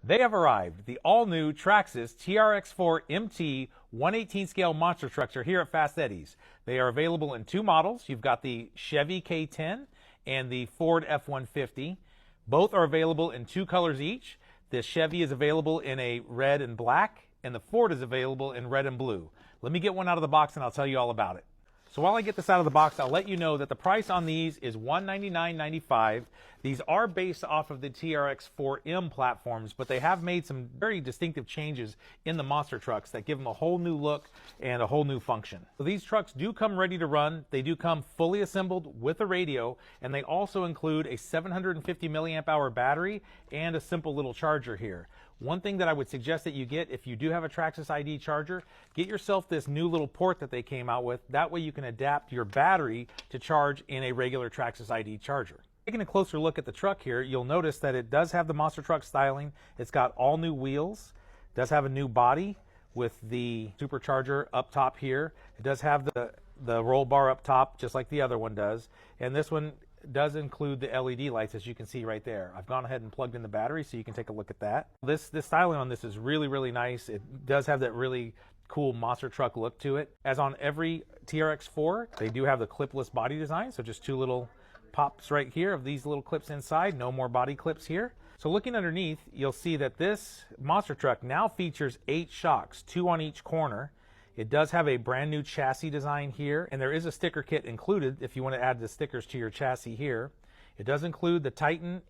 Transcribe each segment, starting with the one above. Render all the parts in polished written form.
They have arrived. The all-new Traxxas TRX-4MT 1/18 scale monster trucks are here at Fast Eddie's. They are available in two models. You've got the Chevy K10 and the Ford F-150. Both are available in two colors each. The Chevy is available in a red and black, and the Ford is available in red and blue. Let me get one out of the box and I'll tell you all about it. So while I get this out of the box, I'll let you know that the price on these is $199.95. These are based off of the TRX-4M platforms, but they have made some very distinctive changes in the monster trucks that give them a whole new look and a whole new function. So these trucks do come ready to run. They do come fully assembled with a radio, and they also include a 750 milliamp hour battery and a simple little charger here. One thing that I would suggest that you get, if you do have a Traxxas ID charger, get yourself this new little port that they came out with. That way you can adapt your battery to charge in a regular Traxxas ID charger. Taking a closer look at the truck here, you'll notice that it does have the monster truck styling. It's got all new wheels. It does have a new body with the supercharger up top here. It does have the roll bar up top, just like the other one does. And this one does include the LED lights, as you can see right there. I've gone ahead and plugged in the battery so you can take a look at that. This styling on this is really, really nice. It does have that really cool monster truck look to it. As on every TRX-4, they do have the clipless body design, so just two little pops right here of these little clips inside. No more body clips here. So looking underneath, you'll see that this monster truck now features 8 shocks, 2 on each corner. It does have a brand new chassis design here, and there is a sticker kit included if you want to add the stickers to your chassis here. It does include the Titan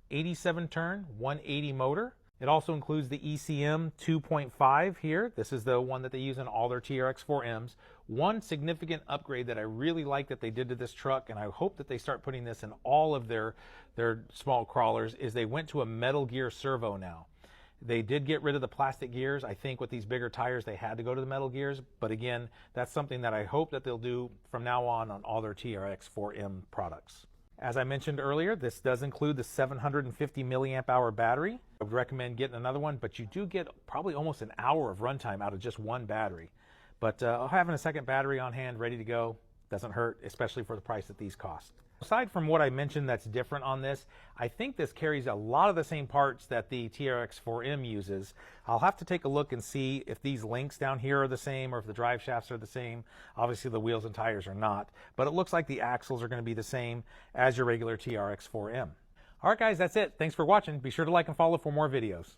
87 turn 180 motor. It also includes the ECM 2.5 here. This is the one that they use in all their TRX-4Ms. One significant upgrade that I really like that they did to this truck, and I hope that they start putting this in all of their small crawlers, is they went to a metal gear servo now. They did get rid of the plastic gears. I think with these bigger tires, they had to go to the metal gears. But again, that's something that I hope that they'll do from now on all their TRX-4M products. As I mentioned earlier, this does include the 750 milliamp hour battery. I would recommend getting another one, but you do get probably almost an hour of runtime out of just one battery. But having a second battery on hand ready to go doesn't hurt, especially for the price that these cost. Aside from what I mentioned that's different on this, I think this carries a lot of the same parts that the TRX-4M uses. I'll have to take a look and see if these links down here are the same or if the drive shafts are the same. Obviously the wheels and tires are not, but it looks like the axles are going to be the same as your regular TRX-4M. All right guys, that's it. Thanks for watching. Be sure to like and follow for more videos.